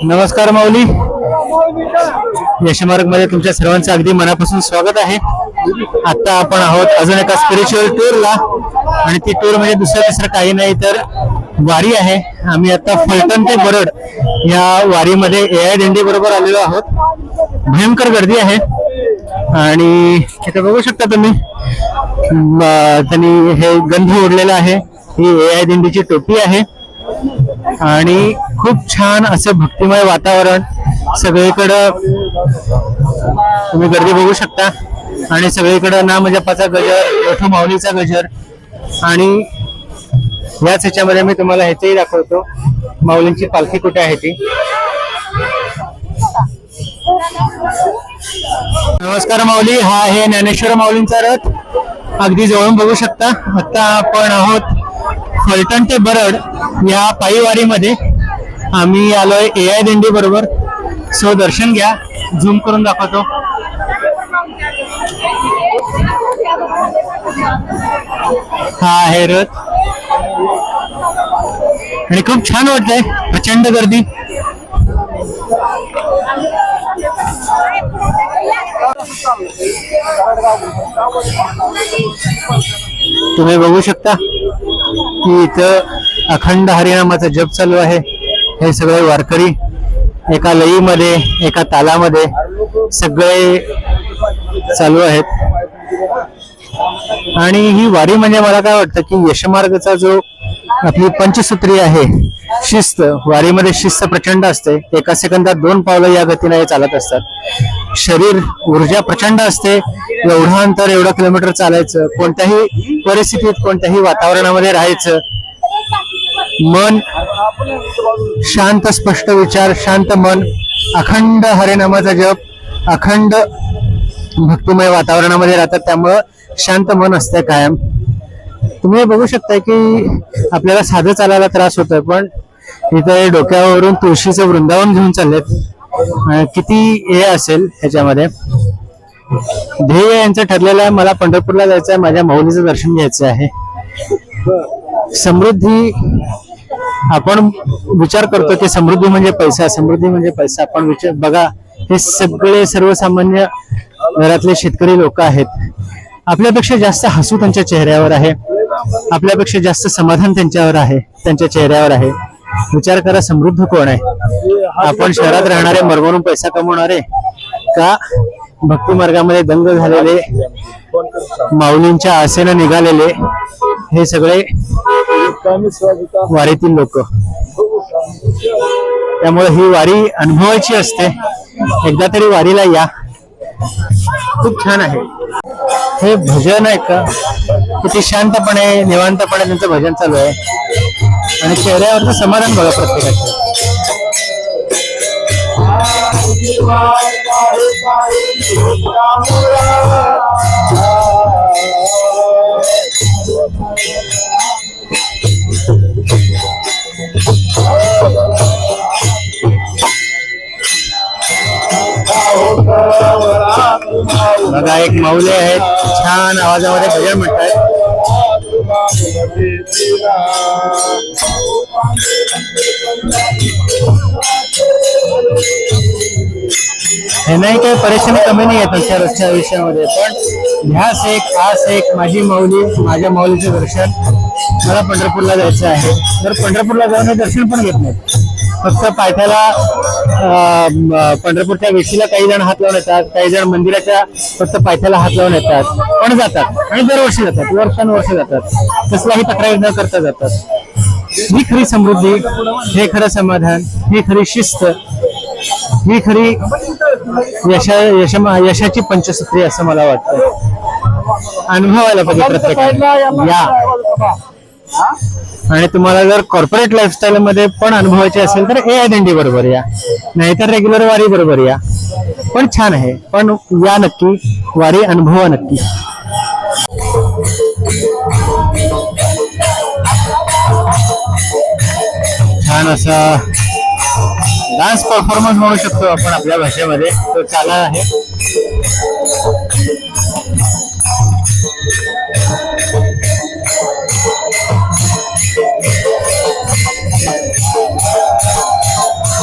नमस्कार माऊली. यशमार्ग मध्ये तुमच्या सर्वांचं अगदी मनापासून स्वागत आहे. आता आपण आहोत अजून एका स्पिरिच्युअल टूरला, आणि ती टूर म्हणजे दुसरं तिसरं काही नाही तर वारी आहे. आम्ही आता फलटण ते बरड या वारीमध्ये AI दिंडी बरोबर आलेलो आहोत. भयंकर गर्दी आहे आणि इथे बघू शकता तुम्ही त्यांनी हे गंध ओढलेला आहे. ही AI दिंडीची टोपी आहे आणि खूप छान असं भक्तिमय वातावरण सगळीकडं तुम्ही गर्दी बघू शकता. आणि सगळीकडं नामजपाचा गजर, विठू माऊलीचा गजर, आणि याच ह्याच्यामध्ये मी तुम्हाला ह्याचंही दाखवतो माऊलींची पालखी कुठे आहे ती. नमस्कार माऊली. हा आहे ज्ञानेश्वर माऊलींचा रथ, अगदी जवळून बघू शकता. आता आपण आहोत फलटण ते बरड या पायी वारीमध्ये. आम्ही आलोय AI दिंडी बरोबर. सो दर्शन घ्या, झूम करून दाखवतो. हा आहे रथ आणि खूप छान वाटतंय. प्रचंड गर्दी. तुम्ही बघू शकता की इथं अखंड हरिनामाचा जप चालू आहे. हे सगळे वारकरी एका लयीमध्ये, एका तालामध्ये सगळे चालू आहेत. आणि ही वारी म्हणजे मला काय वाटतं की यशमार्गचा जो आपली पंचसूत्री आहे, शिस्त, वारीमध्ये शिस्त प्रचंड असते. एका सेकंदात 2 पावलं या गतीने चालत असतात. शरीर ऊर्जा प्रचंड असते. एवढं अंतर, एवढं किलोमीटर चालायचं, कोणत्याही परिस्थितीत, कोणत्याही वातावरणामध्ये राहायचं. मन शांत, स्पष्ट विचार, शांत मन, अखंड हरिनामाचा जप, अखंड भक्तिमय वातावरणामध्ये राहतात. त्यामुळं शांत मन असते कायम. तुम्ही बघू शकता की आपल्याला साधं चालायला त्रास होतोय, पण इथे डोक्यावरून तुळशीचं वृंदावन घेऊन चाललेत. किती हे असेल ह्याच्यामध्ये. ध्येय यांचं ठरलेलं आहे, मला पंढरपूरला जायचं आहे, माझ्या माऊलीचं दर्शन घ्यायचं आहे. समृद्धी, आपण विचार करतो की समृद्धी म्हणजे पैसा, समृद्धी म्हणजे पैसा. आपण विचार बघा, हे सगळे सर्वसामान्य घरातले शेतकरी लोक आहेत. आपल्यापेक्षा जास्त हसू त्यांच्या चेहऱ्यावर आहे, आपल्यापेक्षा जास्त समाधान त्यांच्यावर आहे, त्यांच्या चेहऱ्यावर आहे. विचार करा, समृद्ध कोण आहे? आपण शहरात राहणारे, मरमरून पैसा कमवणारे, का भक्ती मार्गामध्ये दंग झालेले, माऊलींच्या आसेनं निघालेले हे सगळे वारीतील लोक. त्यामुळे ही वारी अनुभवायची असते. एकदा तरी वारीला या, खूप छान आहे. हे भजन आहे का, किती शांतपणे, निवांतपणे त्यांचं भजन चालू आहे. आणि चेहऱ्यावरचं समाधान बघा प्रत्येकाचं. बघा, एक माऊली आहेत, छान आवाजामध्ये भजन म्हणतात. हे नाही काही परेशानी कमी नाही आहे त्यांच्या रोजच्या आयुष्यामध्ये, पण ध्यास एक, आस एक, माझी माऊली, माझ्या माऊलीचं दर्शन. मला पंढरपूरला जायचं आहे. तर पंढरपूरला जाऊन दर्शन पण घेत नाहीत, फक्त पायथ्याला पंढरपूरच्या वेशीला काही जण हात लावून येतात, काही जण मंदिराच्या फक्त पायथ्याला हात लावून येतात, पण जातात. आणि दरवर्षी जातात, वर्षानुवर्ष जातात, कसलाही तक्रार न करता जातात. ही खरी समृद्धी, हे खरं समाधान, ही खरी शिस्त, ही खरी यशाची पंचसूत्री असं मला वाटतं. अनुभवायला पाहिजे प्रत्येकाने या. आणि तुम्हाला जर कॉर्पोरेट लाईफस्टाईल मध्ये पण अनुभवायचे असेल तर AI दिंडी बरोबर या, नाहीतर रेग्युलर वारी बरोबर या. पण छान आहे, पण या नक्की, वारी अनुभवा नक्की. छान असा डान्स परफॉर्मन्स म्हणू शकतो आपण आपल्या भाषेमध्ये, तो चालला आहे.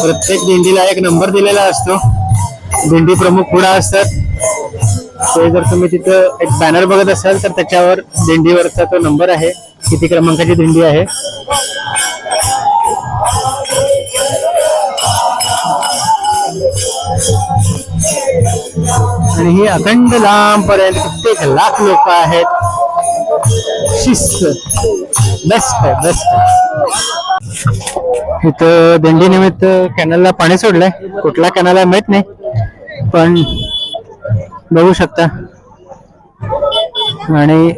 प्रत्येक दिंडीला एक नंबर दिलेला असतो. दिंडी प्रमुख पुढे असतात. ते जर तुम्ही तिथं एक बॅनर बघत असाल तर त्याच्यावर दिंडीवरचा तो नंबर आहे, किती क्रमांकाची दिंडी आहे. आणि ही अखंड लांब पर्यंत कित्येक लाख लोक आहेत. शिस्त बेस्ट आहे, बेस्ट आहे. इथं दिंडी निमित्त कॅनलला पाणी सोडलंय. कुठला कॅनल आहे माहित नाही, पण बघू शकता. आणि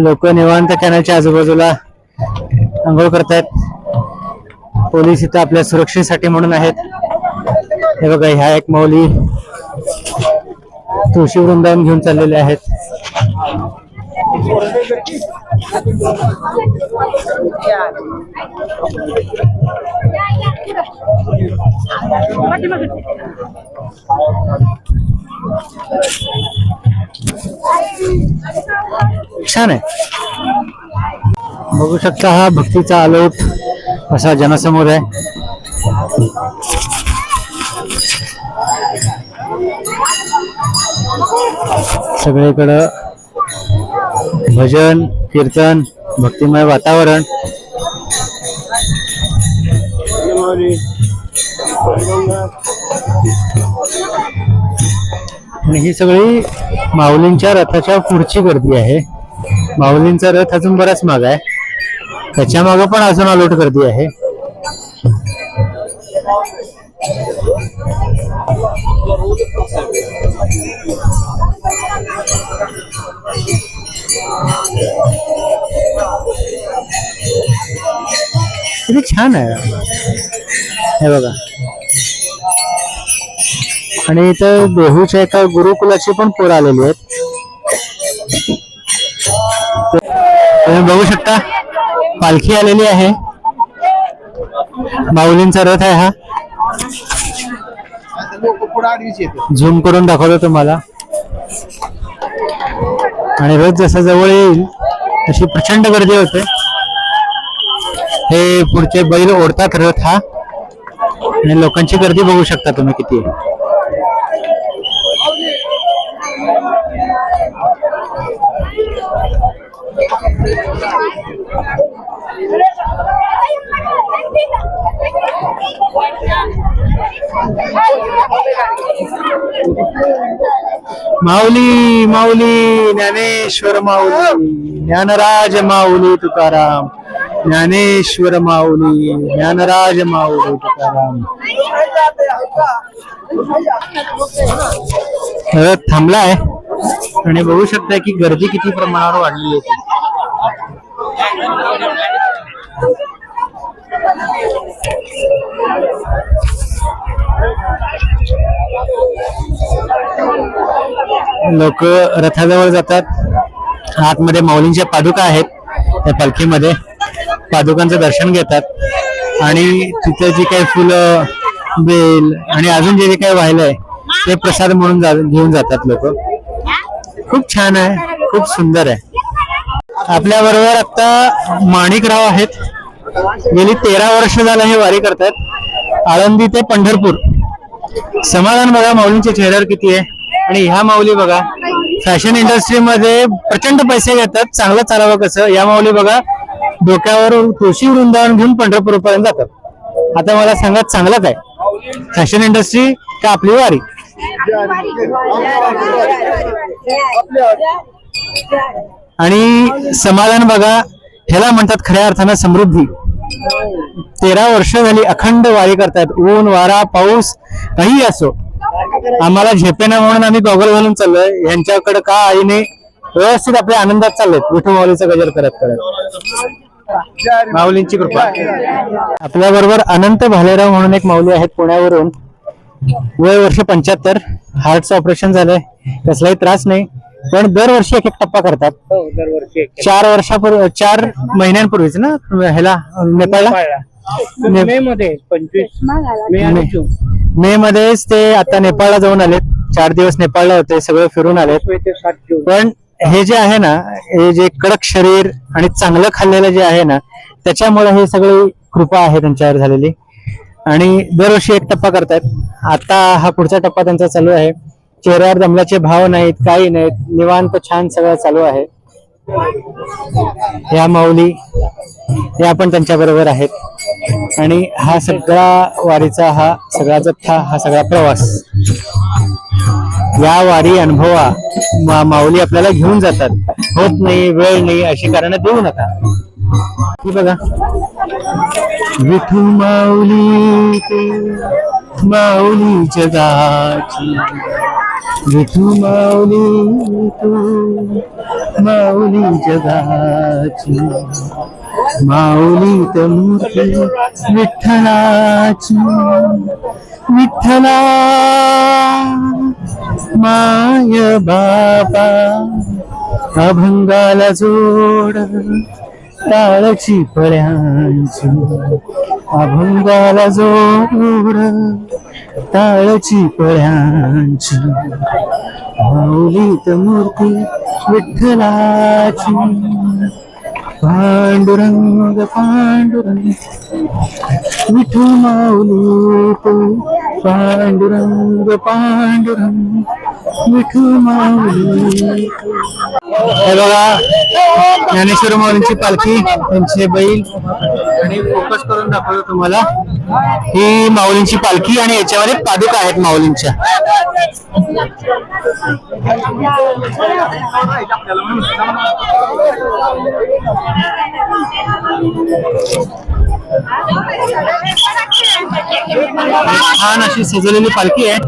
लोक निवांत कॅनलच्या आजूबाजूला आंघोळ करतायत. पोलीस इथं आपल्या सुरक्षेसाठी म्हणून आहेत. हे बघा, ह्या एक माऊली तुळशी वृंदावन घेऊन चाललेले आहेत. छान आहे. बघू शकता, हा भक्तीचा आलोट असा जनसमूह आहे. सगळीकडं भजन कीर्तन, भक्तिमय वातावरण. आणि ही सगळी माऊलींच्या रथाच्या पुढची गर्दी आहे. माऊलींचा रथ अजून बराच माग आहे, त्याच्या माग पण अजून आलोट गर्दी आहे. किती छान आहे हे बघा. आणि इथं देहूच्या एका गुरुकुलाची पण पोरं आलेली आहेत. तुम्ही बघू शकता, पालखी आलेली आहे. माऊलींचा रथ आहे हा. झूम करून दाखवतो तुम्हाला. आणि रथ जसा जवळ येईल तशी प्रचंड गर्दी होते. हे पुढचे बैल ओढतात रथ हा. आणि लोकांची गर्दी बघू शकता तुम्ही किती आहे. माऊली माऊली ज्ञानेश्वर माऊली, ज्ञानराज माऊली तुकाराम, ज्ञानेश्वर माऊली, ज्ञानराज माऊली तुकाराम. रथ थांबलाय आणि बघू शकता की गर्दी किती प्रमाणावर वाढली होती. लोक रथाजवळ जातात. आतमध्ये माऊलींच्या पादुका आहेत. त्या पालखीमध्ये पादुकांचं दर्शन घेतात. आणि तिथे जी काही फुलं, बेल आणि अजून जे काही वाहिलंय ते प्रसाद म्हणून घेऊन जातात लोक. खूप छान आहे, खूप सुंदर आहे. आपल्या बरोबर आता माणिकराव आहेत. गेली 13 वर्ष झालं हे वारी करतात, आळंदी ते पंढरपूर. समाधान बघा माऊलींच्या चेहऱ्यावर किती आहे. आणि ह्या माऊली बघा, फॅशन इंडस्ट्रीमध्ये प्रचंड पैसे घेतात, चांगलं चालावं कसं. या माऊली बघा, डोक्यावर तुळशी वृंदावन घेऊन पंढरपूर पर्यंत जातात. आता मला सांगा, चांगलं काय, फॅशन इंडस्ट्री का आपली वारी? आणि समाधान बघा, ह्याला म्हणतात खऱ्या अर्थानं समृद्धी. 13 वर्ष झाली अखंड वारी करतायत. ऊन वारा पाऊस काही असो, आम्हाला झेपेना म्हणून आम्ही गॉगल घालून चाललोय. यांच्याकडे का आईने व्यवस्थित आपल्या आनंदात चाललोय, विठू माऊलीचा गजर करत करत. माऊलींची कृपा. आपल्या बरोबर अनंत भालेराव म्हणून एक माऊली आहेत पुण्यावरून. वय वर्ष 75. हार्टचं ऑपरेशन झालंय, कसलाही त्रास नाही, पण दरवर्षी एक टप्पा करतात. दरवर्षी 4 महिन्यांपूर्वीच ना ह्याला नेपाळला मे मध्ये 25 मे मध्येच ते आता नेपाळला जाऊन आलेत. 4 दिवस नेपाळला होते, सगळं फिरून आलेत. पण हे जे आहे ना, हे जे कडक शरीर आणि चांगलं खाल्लेलं जे आहे ना, त्याच्यामुळे हे सगळी कृपा आहे त्यांच्यावर झालेली. आणि दरवर्षी एक टप्पा करतायत. आता हा पुढचा टप्पा त्यांचा चालू आहे. चेहऱ्यावर दमल्याचे भाव नाहीत, काही नाहीत, निवांत छान सगळं चालू आहे. या माऊली या पण त्यांच्या बरोबर आहेत आणि हा सगळा वारीचा हा सगळा जथ्था, हा सगळा प्रवास, या वारी अनुभवा माऊली आपल्याला घेऊन जातात. होत नाही, वेळ नाही अशी कारण देऊ नका. ही बघा, विठू माऊली तू माऊली जगाची, विठू माऊली तू माऊली जगाची, माऊली तर मूर्ती विठ्ठलाची, विठ्ठला माय बाबा अभंगाला जोड टाळची फळ्यांची, अभंगाला जोड टाळची फळ्यांची, माऊलीत मूर्ती विठ्ठलाची, पांडुरंग पांडुरंग विठू माऊली तू, पांडुरंग पांडुरंग विठू माऊली. हे बघा, ज्ञानेश्वर माऊलींची पालखी, त्यांचे बैल, आणि फोकस करून दाखवतो तुम्हाला. ही माऊलींची पालखी आणि याच्यामध्ये पादुका आहेत माऊलींच्या. छान अशी सजवलेली पालखी आहे,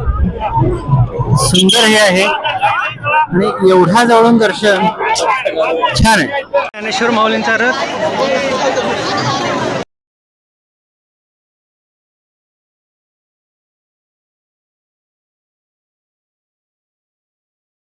सुंदर हे आहे आणि एवढा जवळून दर्शन छान आहे. ज्ञानेश्वर माऊलींचा रथ